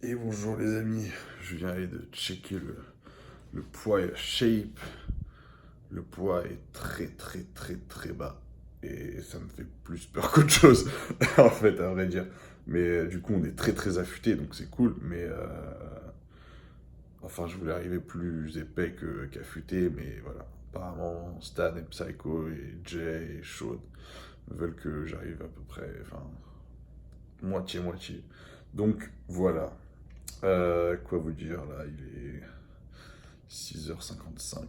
Et bonjour les amis, je viens de checker le poids et la shape. Le poids est très bas. Et ça me fait plus peur qu'autre chose, en fait, à vrai dire. Mais du coup, on est très affûté, donc c'est cool. Mais enfin, je voulais arriver plus épais qu'affûté, mais voilà. Apparemment, Stan et Psycho et Jay et Shaun veulent que j'arrive à peu près, enfin, moitié-moitié. Donc voilà. Quoi vous dire là, il est 6h55.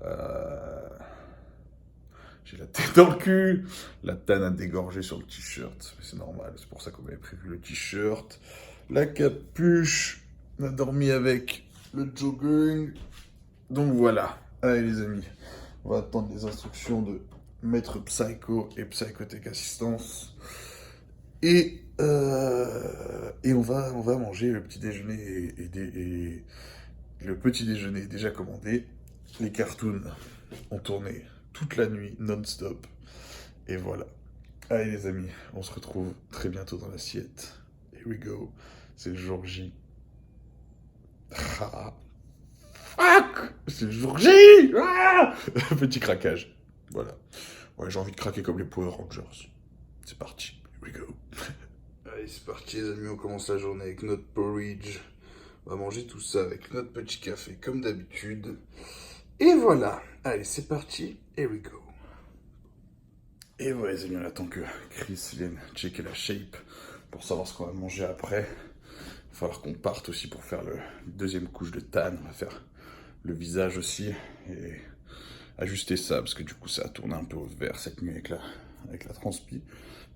Euh, j'ai la tête dans le cul. La tanne a dégorgé sur le t-shirt. Mais c'est normal, c'est pour ça qu'on avait prévu le t-shirt. La capuche. On a dormi avec le jogging. Donc voilà. Allez les amis, on va attendre les instructions de Maître Psycho et Psychotech Assistance. Et on va manger le petit déjeuner et le petit déjeuner est déjà commandé. Les cartoons ont tourné toute la nuit, non-stop. Et voilà. Allez les amis, on se retrouve très bientôt dans l'assiette. Here we go. C'est le jour J. Ah. Fuck! C'est le jour J! Ah. Petit craquage. Voilà. Ouais, j'ai envie de craquer comme les Power Rangers. C'est parti. Here we go. Allez, c'est parti les amis, on commence la journée avec notre porridge. On va manger tout ça avec notre petit café comme d'habitude. Et voilà. Allez, c'est parti. Here we go. Et voilà les amis, on attend que Chris vienne checker la shape pour savoir ce qu'on va manger après. Il va falloir qu'on parte aussi pour faire le deuxième couche de tan. On va faire le visage aussi et ajuster ça parce que du coup ça a tourné un peu au vert cette nuit avec la transpi.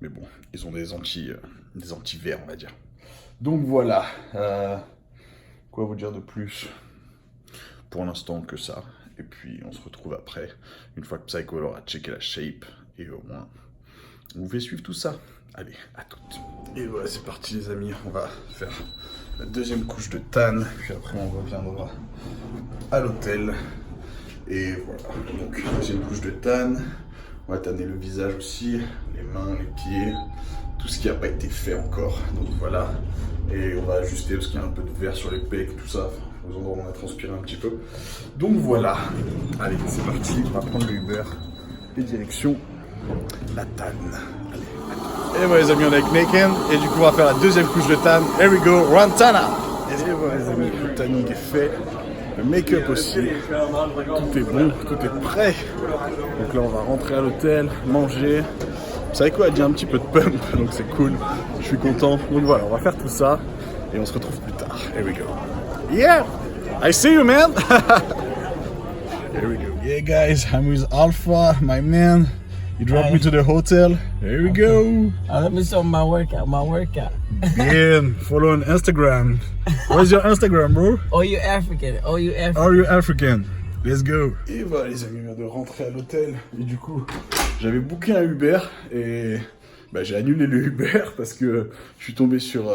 Mais bon, ils ont des anti-verts, on va dire. Donc voilà. Quoi vous dire de plus? Pour l'instant que ça. Et puis on se retrouve après, une fois que Psycho aura checké la shape. Et au moins, on vous fait suivre tout ça. Allez, à toutes. Et voilà, c'est parti les amis. On va faire la deuxième couche de tan. Puis après, on reviendra à l'hôtel. Et voilà. Donc, deuxième couche de tan. On va tanner le visage aussi, les mains, les pieds, tout ce qui n'a pas été fait encore. Donc voilà. Et on va ajuster parce qu'il y a un peu de verre sur les pecs, tout ça. Aux endroits où on a transpiré un petit peu. Donc voilà. Allez, c'est parti. On va prendre le Uber et direction la tan. Allez. Et voilà les amis, on est avec Naken. Et du coup, on va faire la deuxième couche de tan. Here we go, Rantana. Et voilà les amis, le tanning est fait. Le make-up aussi. Tout est bon, tout est prêt. Donc là, on va rentrer à l'hôtel, manger. Vous savez quoi, il y a un petit peu de pump, donc c'est cool. Je suis content. Donc voilà, on va faire tout ça. Et on se retrouve plus tard. Here we go. Yeah! I see you, man! Here we go. Yeah, guys, I'm with Alpha, my man. He dropped me to the hotel. Here we go. Let me show my workout. Bien, follow on Instagram. Where's your Instagram, bro? Oh, you African. Are you African? Let's go. Et voilà, les amis, on vient de rentrer à l'hôtel. Et du coup, j'avais booké un Uber et j'ai annulé le Uber parce que je suis tombé sur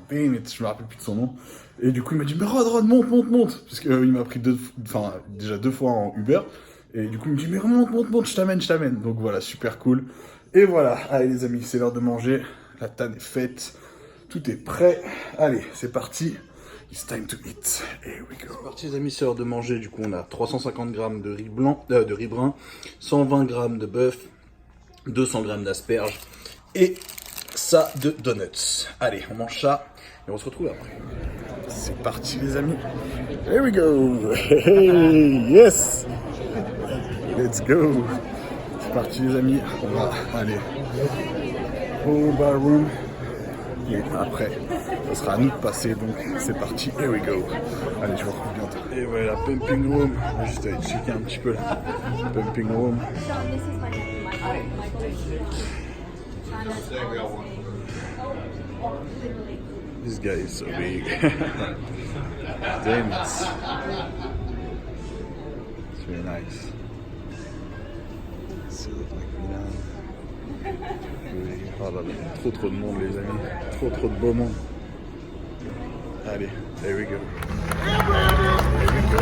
Bennett, je me rappelle plus de son nom. Et du coup, il m'a dit, mais Rod, monte. Parce qu'il m'a pris déjà deux fois en Uber. Et du coup, il me dit, mais monte, je t'amène. Donc voilà, super cool. Et voilà, allez les amis, c'est l'heure de manger. La tanne est faite. Tout est prêt. Allez, c'est parti. It's time to eat. Here we go. C'est parti les amis, c'est l'heure de manger. Du coup, on a 350 grammes de riz brun, 120 grammes de bœuf, 200 grammes d'asperges et ça de donuts. Allez, on mange ça et on se retrouve après. C'est parti les amis. Here we go. Hey, yes. Let's go. C'est parti les amis. On va aller au ballroom. Et après, ça sera à nous de passer. Donc c'est parti. Here we go. Allez, je vous retrouve bientôt. Et voilà, la pumping room. On va juste aller checker un petit peu la pumping room. This guy is so big. Damn it. It's very nice. So, oh là là, trop de monde les amis. Trop de beau monde. Allez, there we go. There we go.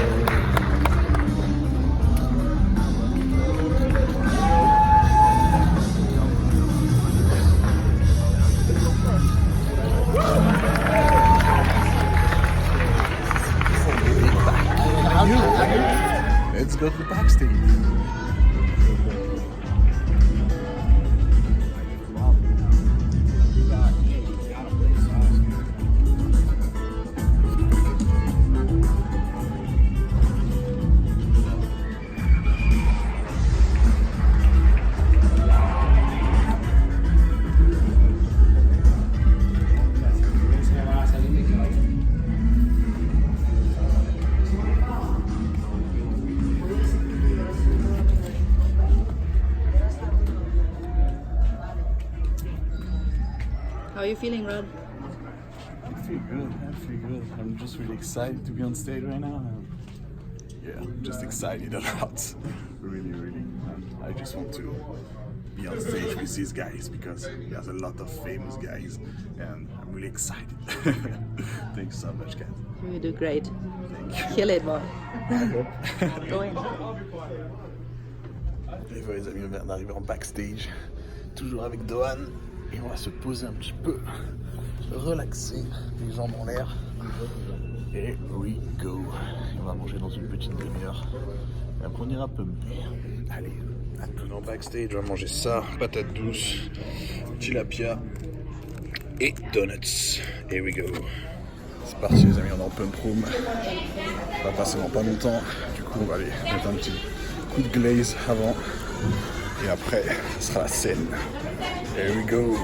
are you feeling, Rod? I feel good. I feel good. I'm just really excited to be on stage right now. Yeah, I'm just excited a lot. Really, really. And I just want to be on stage with these guys because there's a lot of famous guys and I'm really excited. Thanks so much, guys. You do great. Thank you. Kill it, boy. Go in. Et voilà les amis, on vient d'arriver en backstage, toujours avec Dohan, et on va se poser un petit peu, relaxer, les jambes en l'air. Et we go. On va manger dans une petite demi-heure. Et après on ira pumper. Allez, à tout en backstage, on va manger ça, patates douces, tilapia et donuts. Here we go. C'est parti les amis, on est en pump room. Ça va passer dans pas longtemps. Du coup on va aller mettre un petit coup de glaze avant. Et après, ce sera la scène. Here we go.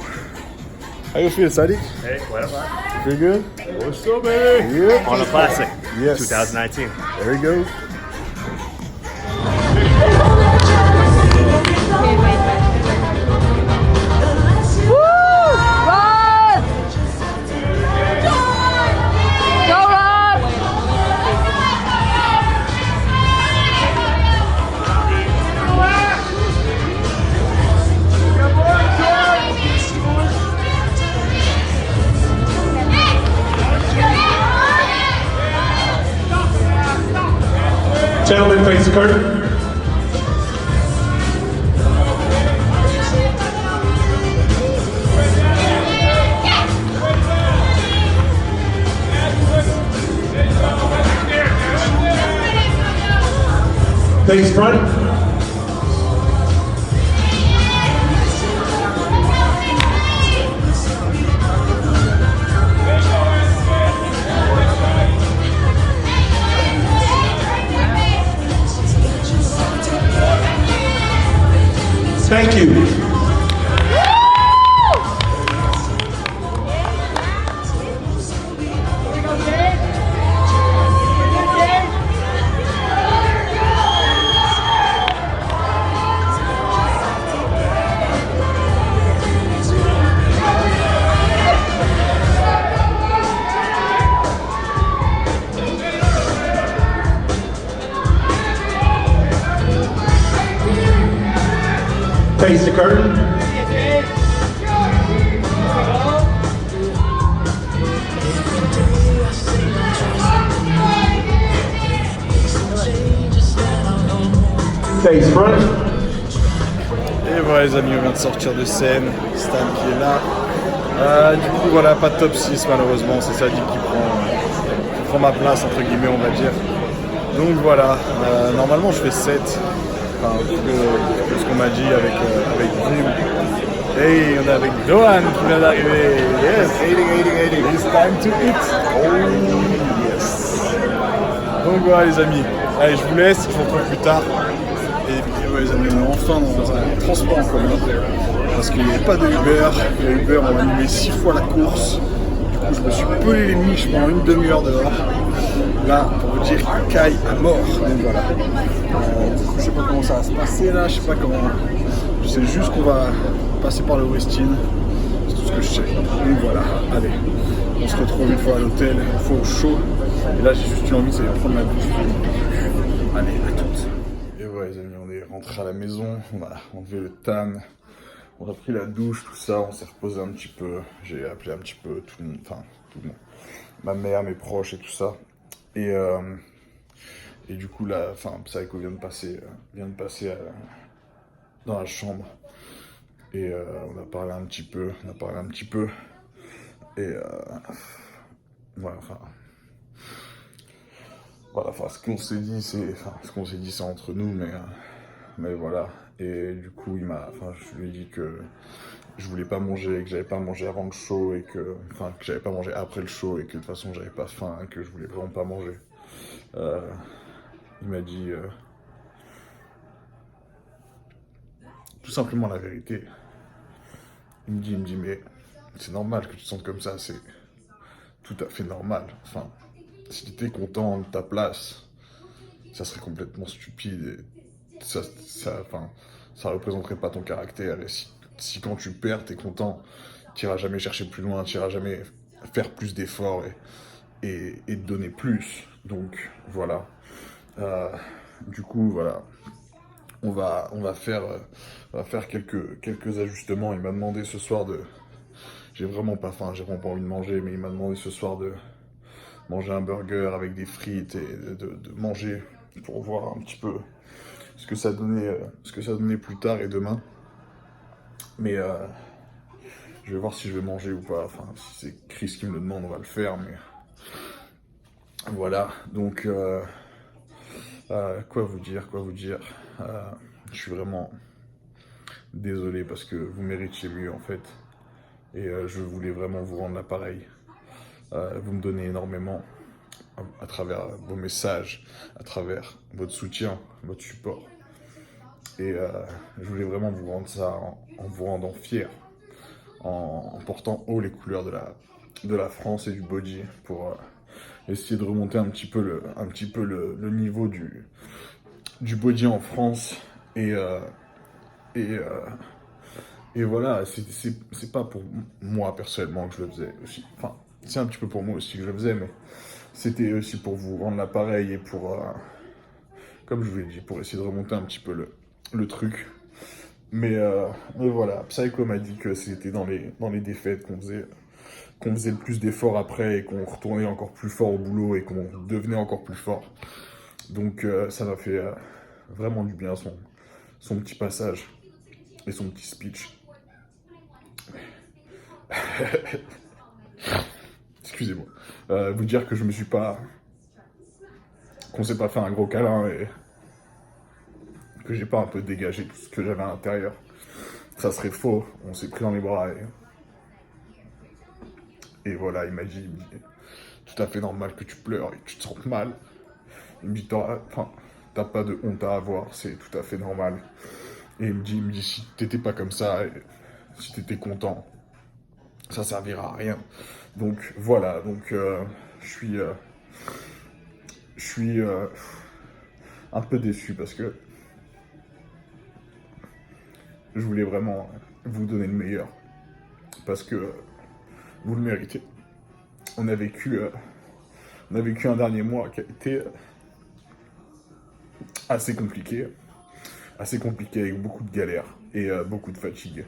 How you feel, Sadiq? Hey, what about? Feel good? What's up, baby? Yeah. On the classic. Yes. 2019. There we go. Gentlemen, face the curtain. Face front. Thank you. Face the curtain. Face front. Et voilà les amis, on vient de sortir de scène. Stan qui est là. Du coup voilà, pas de top 6 malheureusement, c'est Sadiq qui prend ma place entre guillemets on va dire. Donc voilà, normalement je fais 7. Enfin, ce qu'on m'a dit avec Grim. Hey, on est avec Dohan qui vient d'arriver. Yes, eating. It's time to eat. Oh, yes. Donc voilà les amis. Allez, je vous laisse, je vous retrouve plus tard. Et puis ouais, les amis, on est enfin dans un transport en commun. Parce qu'il n'y avait pas de Uber. Les Uber ont annulé 6 fois la course. Du coup, je me suis pelé les miches pendant une demi-heure dehors. Là, pour vous dire, caille à mort. Donc voilà. Je sais pas comment ça va se passer là, je sais pas comment. Je sais juste qu'on va passer par le Westin. C'est tout ce que je sais. Donc voilà, allez. On se retrouve une fois à l'hôtel, une fois au show. Et là, j'ai juste eu envie de prendre ma douche. Allez, à toutes. Et voilà, les amis, on est rentré à la maison. On a enlevé le tan. On a pris la douche, tout ça. On s'est reposé un petit peu. J'ai appelé un petit peu tout le monde. Enfin, tout le monde. Ma mère, mes proches et tout ça. Et du coup, là, Psycho vient de passer dans la chambre. Et on a parlé un petit peu. Et voilà, ce qu'on s'est dit, c'est entre nous, mais voilà. Et du coup, je lui ai dit que je voulais pas manger, que j'avais pas mangé avant le show, et que j'avais pas mangé après le show, et que de toute façon, j'avais pas faim, et que je voulais vraiment pas manger. Il m'a dit tout simplement la vérité. Il me dit, mais c'est normal que tu te sentes comme ça, c'est tout à fait normal. Enfin, si tu étais content de ta place, ça serait complètement stupide et ça représenterait pas ton caractère. Et si quand tu perds, t'es content, t'iras jamais chercher plus loin, t'iras jamais faire plus d'efforts et te donner plus. Donc voilà. Du coup, voilà. On va faire quelques ajustements. Il m'a demandé ce soir de... J'ai vraiment pas faim, j'ai vraiment pas envie de manger, mais il m'a demandé ce soir de manger un burger avec des frites et de manger pour voir un petit peu ce que ça donnait plus tard et demain. Mais je vais voir si je vais manger ou pas. Enfin, si c'est Chris qui me le demande, on va le faire, mais voilà. Donc quoi vous dire, je suis vraiment désolé parce que vous méritiez mieux en fait. Et je voulais vraiment vous rendre l'appareil. Vous me donnez énormément à travers vos messages, à travers votre soutien, votre support. Et je voulais vraiment vous rendre ça en vous rendant fier, en portant haut les couleurs de la France et du body pour essayer de remonter un petit peu le niveau du body en France. Et voilà, c'est pas pour moi personnellement que je le faisais aussi. Enfin, c'est un petit peu pour moi aussi que je le faisais, mais c'était aussi pour vous rendre l'appareil et pour, comme je vous l'ai dit, pour essayer de remonter un petit peu le truc. Mais voilà, Psycho m'a dit que c'était dans les défaites qu'on faisait le plus d'efforts après et qu'on retournait encore plus fort au boulot et qu'on devenait encore plus fort. Donc ça m'a fait vraiment du bien son petit passage et son petit speech. Excusez-moi. Vous dire que qu'on s'est pas fait un gros câlin et que j'ai pas un peu dégagé tout ce que j'avais à l'intérieur. Ça serait faux. On s'est pris dans les bras et voilà, il me dit, tout à fait normal que tu pleures et que tu te sentes mal. Il me dit, t'as pas de honte à avoir, c'est tout à fait normal. Et il me dit, si t'étais pas comme ça, et si t'étais content, ça servira à rien. Donc voilà, je suis un peu déçu parce que je voulais vraiment vous donner le meilleur. Parce que vous le méritez. On a vécu un dernier mois qui a été assez compliqué avec beaucoup de galères et beaucoup de fatigue.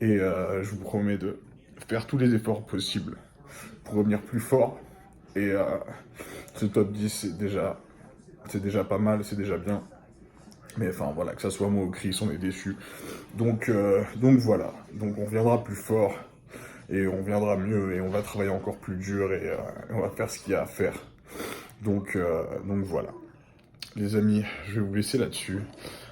Et je vous promets de faire tous les efforts possibles pour revenir plus fort. Et ce top 10, c'est déjà pas mal, c'est déjà bien. Mais enfin voilà, que ça soit moi ou Chris, on est déçus. Donc voilà, donc on viendra plus fort et on viendra mieux et on va travailler encore plus dur et on va faire ce qu'il y a à faire. Donc voilà. Les amis, je vais vous laisser là-dessus.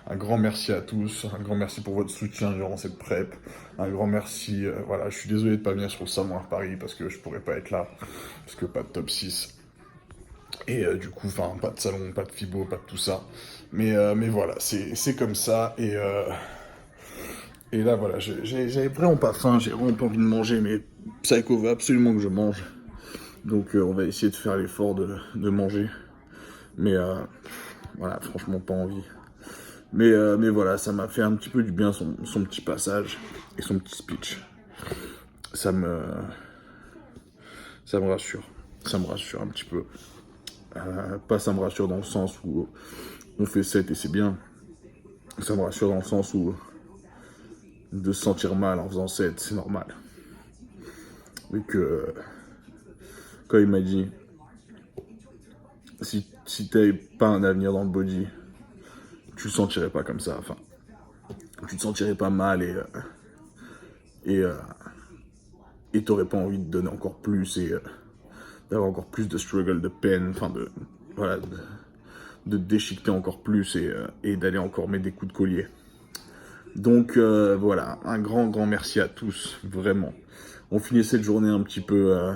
Un grand merci à tous, un grand merci pour votre soutien durant cette prep. Un grand merci, voilà, je suis désolé de ne pas venir sur le salon à Paris parce que je pourrais pas être là, parce que pas de top 6. Et du coup, enfin, pas de salon, pas de fibo, pas de tout ça. Mais voilà, c'est comme ça. Et là, voilà, j'avais vraiment pas faim, j'ai vraiment pas envie de manger, mais Psycho veut absolument que je mange. Donc on va essayer de faire l'effort de manger. Mais voilà, franchement, pas envie. Mais voilà, ça m'a fait un petit peu du bien son petit passage et son petit speech. Ça me rassure. Ça me rassure un petit peu. Pas ça me rassure dans le sens où on fait 7 et c'est bien. Ça me rassure dans le sens où de se sentir mal en faisant 7, c'est normal. Et que quand il m'a dit si t'avais pas un avenir dans le body, tu le sentirais pas comme ça. Enfin, tu te sentirais pas mal et t'aurais pas envie de donner encore plus et d'avoir encore plus de struggle, de peine, enfin de déchiqueter encore plus et d'aller encore mettre des coups de collier. Donc voilà, un grand merci à tous, vraiment. On finit cette journée un petit peu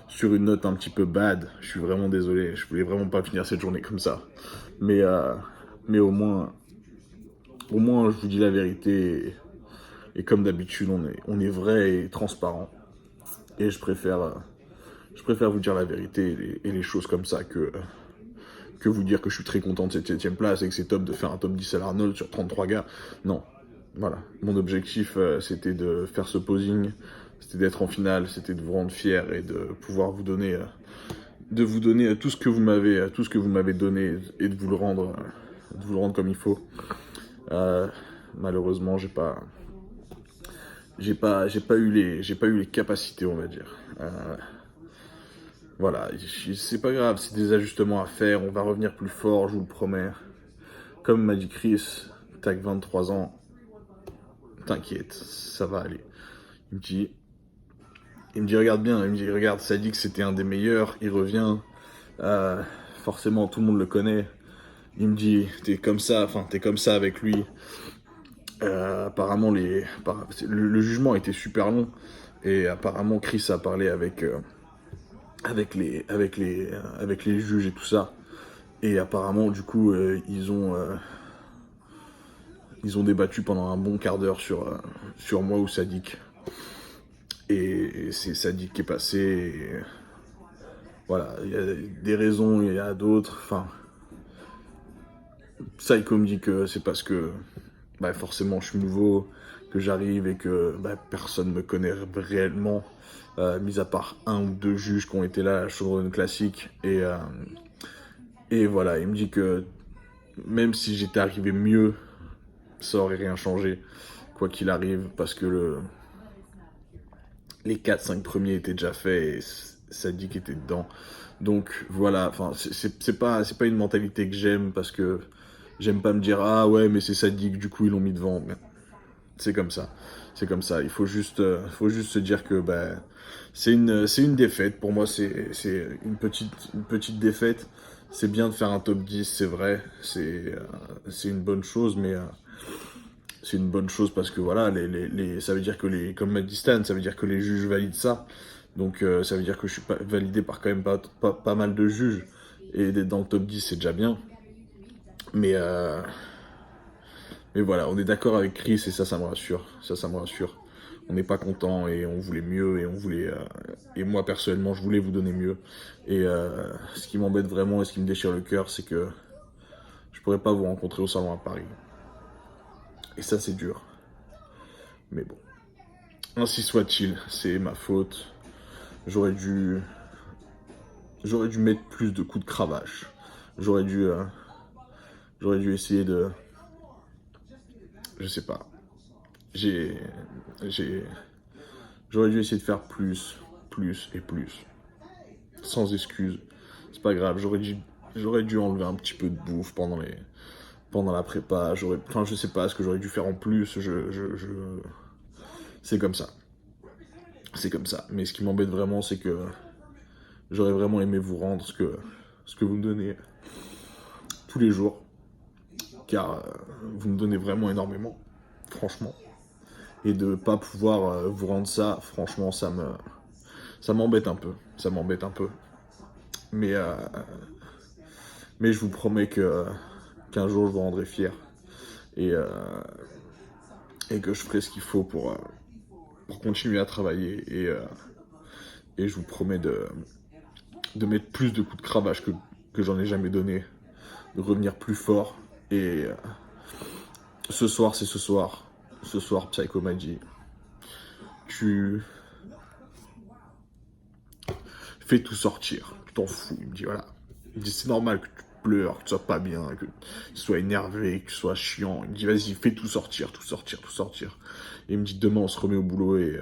sur une note un petit peu bad. Je suis vraiment désolé, je voulais vraiment pas finir cette journée comme ça. Mais au moins je vous dis la vérité et comme d'habitude on est vrai et transparent. Et je préfère vous dire la vérité et les choses comme ça que vous dire que je suis très content de cette 7ème place et que c'est top de faire un top 10 à l'Arnold sur 33 gars. Non, voilà. Mon objectif, c'était de faire ce posing, c'était d'être en finale, c'était de vous rendre fier et de pouvoir vous donner, tout ce que vous m'avez donné et de vous le rendre, comme il faut. Malheureusement, j'ai pas eu les capacités, on va dire. Voilà, c'est pas grave, c'est des ajustements à faire, on va revenir plus fort, je vous le promets. Comme m'a dit Chris, t'as que 23 ans, t'inquiète, ça va aller. Il me dit regarde bien, il me dit regarde, ça dit que c'était un des meilleurs, il revient, forcément tout le monde le connaît. Il me dit t'es comme ça avec lui. Apparemment le jugement était super long et apparemment Chris a parlé avec les juges et tout ça, et apparemment du coup ils ont débattu pendant un bon quart d'heure sur moi ou Sadik, et c'est Sadik qui est passé, et voilà, il y a des raisons, il y a d'autres, enfin Psycho me dit que c'est parce que forcément je suis nouveau, que j'arrive et que personne me connaît réellement, mis à part un ou deux juges qui ont été là à la showrun classique, et voilà, il me dit que même si j'étais arrivé mieux, ça aurait rien changé, quoi qu'il arrive, parce que les 4-5 premiers étaient déjà faits et Sadik était dedans. Donc voilà, enfin c'est pas une mentalité que j'aime, parce que j'aime pas me dire ah ouais mais c'est Sadik, du coup ils l'ont mis devant. Mais c'est comme ça. Il faut juste se dire que c'est une défaite. Pour moi c'est une petite défaite. C'est bien de faire un top 10, c'est vrai. C'est une bonne chose, mais c'est une bonne chose parce que voilà, ça veut dire que comme m'a dit Stan, ça veut dire que les juges valident ça. Donc ça veut dire que je suis validé par quand même pas mal de juges. Et d'être dans le top 10, c'est déjà bien. Mais voilà, on est d'accord avec Chris et ça me rassure. On n'est pas content et on voulait mieux et moi personnellement je voulais vous donner mieux. Et ce qui m'embête vraiment et ce qui me déchire le cœur, c'est que je pourrais pas vous rencontrer au salon à Paris. Et ça c'est dur. Mais bon, ainsi soit-il, c'est ma faute. J'aurais dû mettre plus de coups de cravache. J'aurais dû essayer de... Je sais pas. J'aurais dû essayer de faire plus et plus. Sans excuse. C'est pas grave, j'aurais dû enlever un petit peu de bouffe pendant la prépa. Enfin, je sais pas ce que j'aurais dû faire en plus. C'est comme ça. Mais ce qui m'embête vraiment, c'est que j'aurais vraiment aimé vous rendre ce que vous me donnez tous les jours. Car vous me donnez vraiment énormément, franchement. Et de pas pouvoir vous rendre ça, franchement, ça m'embête un peu. Mais je vous promets qu'un jour je vous rendrai fier. Et que je ferai ce qu'il faut pour continuer à travailler. Et je vous promets de mettre plus de coups de cravache que j'en ai jamais donné. De revenir plus fort. Et ce soir, c'est ce soir. Ce soir, Psycho m'a dit, tu fais tout sortir. Tu t'en fous. Il me dit, voilà. Il me dit, c'est normal que tu pleures, que tu sois pas bien, que tu sois énervé, que tu sois chiant. Il me dit, vas-y, fais tout sortir. Et il me dit, demain, on se remet au boulot et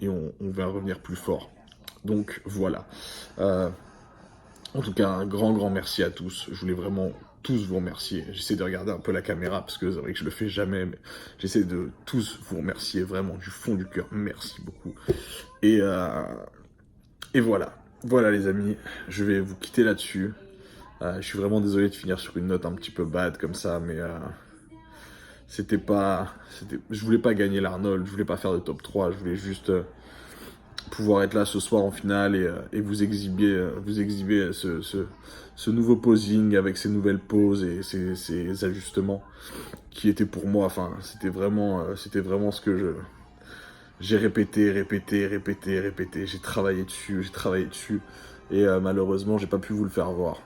on va revenir plus fort. Donc, voilà. En tout cas, un grand merci à tous. Je voulais vraiment tous vous remercier. J'essaie de regarder un peu la caméra parce que c'est vrai que je le fais jamais, mais j'essaie de tous vous remercier vraiment du fond du cœur. Merci beaucoup. Et voilà. Voilà les amis, je vais vous quitter là-dessus. Je suis vraiment désolé de finir sur une note un petit peu bad comme ça, mais je voulais pas gagner l'Arnold, je voulais pas faire de top 3, je voulais juste pouvoir être là ce soir en finale et vous exhiber ce nouveau posing avec ces nouvelles poses et ces ajustements qui étaient pour moi, enfin c'était vraiment ce que j'ai répété, j'ai travaillé dessus et malheureusement j'ai pas pu vous le faire voir.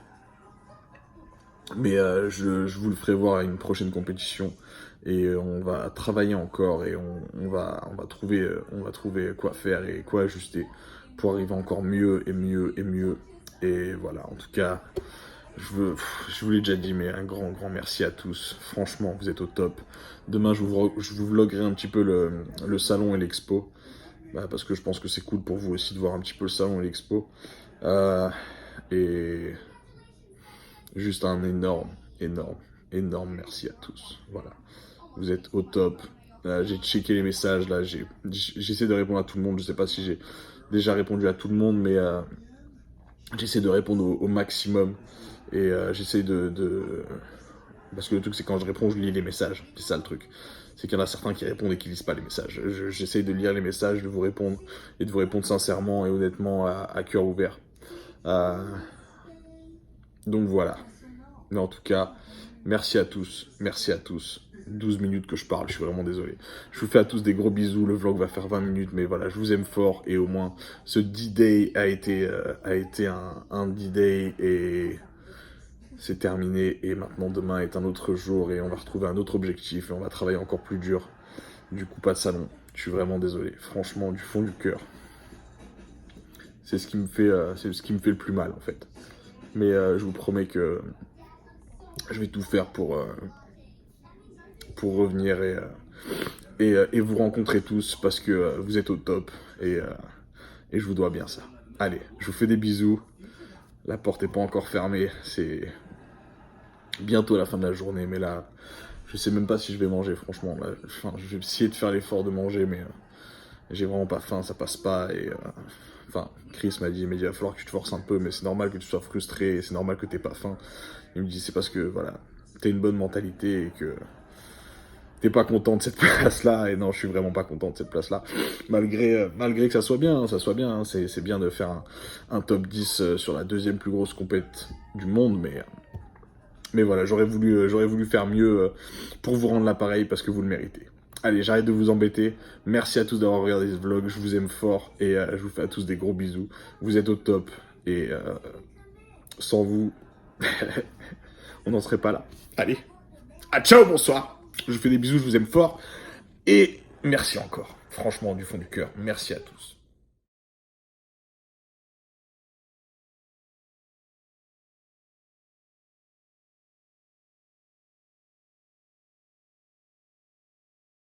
Mais je vous le ferai voir à une prochaine compétition Et on va travailler encore et on va trouver quoi faire et quoi ajuster pour arriver encore mieux et mieux et mieux. Et voilà, en tout cas, je vous l'ai déjà dit, mais un grand merci à tous. Franchement, vous êtes au top. Demain, je vous vloguerai un petit peu le salon et l'expo. Parce que je pense que c'est cool pour vous aussi de voir un petit peu le salon et l'expo. Et juste un énorme merci à tous. Voilà, vous êtes au top. J'ai checké les messages, là, j'essaie de répondre à tout le monde. Je sais pas si j'ai déjà répondu à tout le monde, mais j'essaie de répondre au maximum. Et j'essaie parce que le truc, c'est quand je réponds, je lis les messages. C'est ça le truc. C'est qu'il y en a certains qui répondent et qui lisent pas les messages. J'essaie de lire les messages, de vous répondre, et de vous répondre sincèrement et honnêtement à cœur ouvert. Donc voilà. Mais en tout cas, merci à tous. 12 minutes que je parle, je suis vraiment désolé. Je vous fais à tous des gros bisous, le vlog va faire 20 minutes, mais voilà, je vous aime fort, et au moins, ce D-Day a été un D-Day, et c'est terminé, et maintenant demain est un autre jour, et on va retrouver un autre objectif, et on va travailler encore plus dur. Du coup, pas de salon, je suis vraiment désolé, franchement, du fond du cœur. C'est ce qui me fait le plus mal, en fait. Mais je vous promets que je vais tout faire pour revenir et vous rencontrer tous, parce que vous êtes au top, et je vous dois bien ça. Allez, je vous fais des bisous. La porte n'est pas encore fermée, c'est bientôt la fin de la journée, mais là, je sais même pas si je vais manger, franchement. Là, je vais essayer de faire l'effort de manger, mais j'ai vraiment pas faim, ça passe pas, et Chris m'a dit, il va falloir que tu te forces un peu, mais c'est normal que tu sois frustré, c'est normal que t'aies pas faim. Il me dit, c'est parce que, voilà, t'as une bonne mentalité, et que t'es pas content de cette place-là, et non, je suis vraiment pas content de cette place-là, malgré que ça soit bien, c'est bien de faire un top 10 sur la deuxième plus grosse compète du monde, mais voilà, j'aurais voulu faire mieux pour vous rendre l'appareil, parce que vous le méritez. Allez, j'arrête de vous embêter, merci à tous d'avoir regardé ce vlog, je vous aime fort, et je vous fais à tous des gros bisous, vous êtes au top, et sans vous, on n'en serait pas là. Allez, ciao, bonsoir. Je vous fais des bisous, je vous aime fort. Et merci encore. Franchement, du fond du cœur, merci à tous.